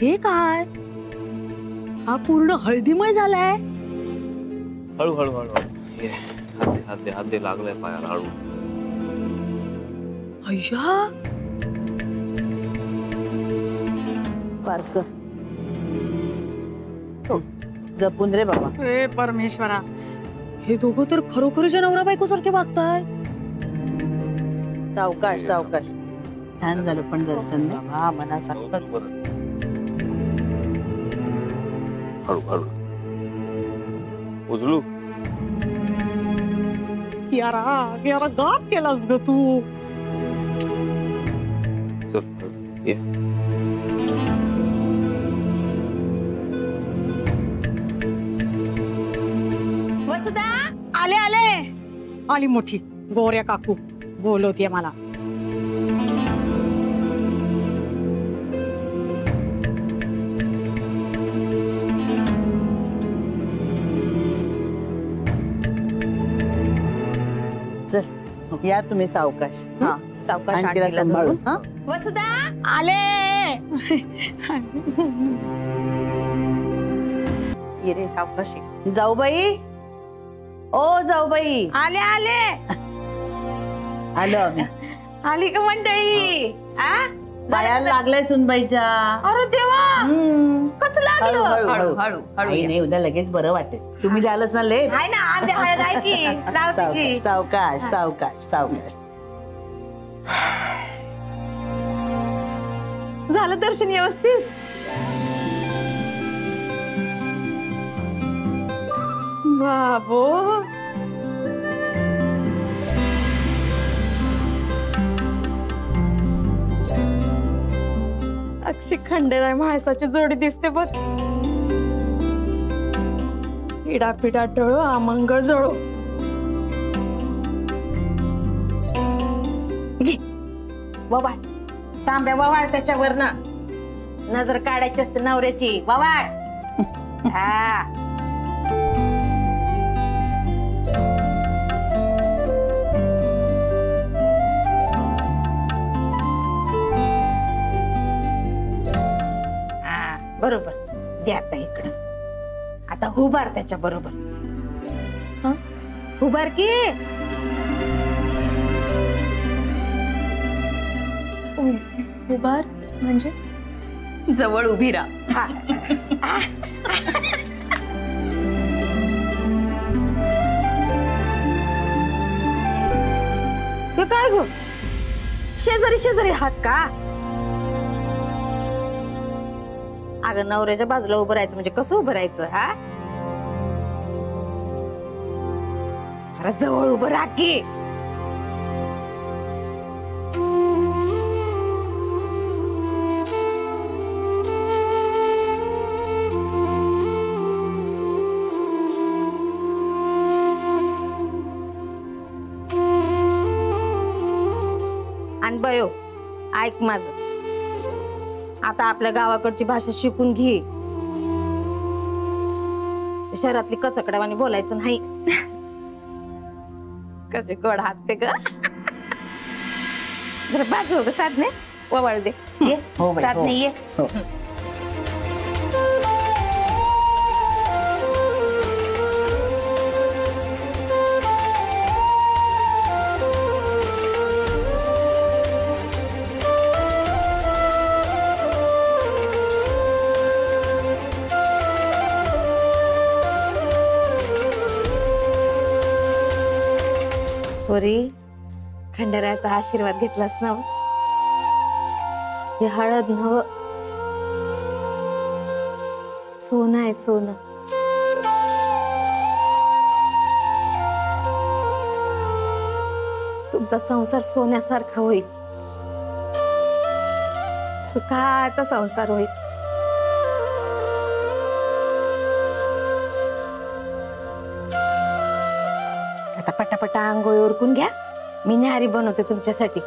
हे काय? हा पूर्ण हळदीमय झालाय. हळू हळू हळू हात दे लागलाय पायाला हळू. अय्या पार्क जपून रे बाबा. रे परमेश्वरा, हे दोघं तर खरोखरच्या नवरा बायको सारखे वागताय. सावकाश सावकाश. छान झालं पण दर्शन. हा मना सांगतात. हळू हळू उचलू. यारा गाप केलास ग तू. चल ये. वसुधा आले आले. आली मोठी गोऱ्या काकू बोलवतीये मला. चल या तुम्ही सावकाश. हा सावकाश आणि तिला सांभाळून. हा वसुधा आले. ये रे सावकाशी. जाऊबाई, ओ जाऊबाई. आले आले. आलो आम्ही. आली का मंडळी? पायाला लागलाय सुनबाईच्या. अरे देवा कसं लागलं? हळू हळू नाही उद्या लगेच बरं वाटेल. तुम्ही द्यालच ना लेप. आहे ना आंबे हळद आहे की लावते की. सावकाश सावकाश सावकाश. झालं दर्शन व्यवस्थित? बाबो अक्षी खंडेराय म्हाळसाची जोडी दिसते बघ. पिडा टळो आमंगळ जळो. ववाळ तांब्या ववाळ त्याच्यावर ना नजर काढायची असते नवऱ्याची. ववाळ. हा बरोबर. द्या आता इकडं. आता हुबार त्याच्या बरोबर. हुबार की. उभार म्हणजे जवळ उभी राहा. काय गो शेजारी शेजारी हात का? अगं नवऱ्याच्या बाजूला उभं राहायचं म्हणजे कसं उभं राहायचं? हा जरा जवळ उभं राहा की. आणि बयो ऐक माझं. आता आपल्या गावाकडची भाषा शिकून घे. शहरातली कचकड्यावानी बोलायचं नाही. कसे गोड हात ते ग. जरा बाजू ग साधने ववाळ दे. ये साधने ये. पोरी खंडेरायाचा आशीर्वाद घेतलास ना. हे हळद नव सोनं आहे सोनं. तुमचा संसार सोन्यासारखा होईल. सुखाचा संसार होईल. आता पटापटा आंघोळ उरकून घ्या. मी न्याहारी बनवते तुमच्यासाठी.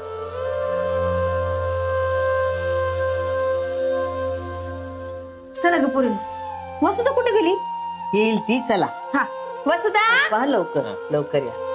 चला ग पोरी. वसुधा कुठे गेली? येईल ती. चला हा वसुधा लवकर लवकर या.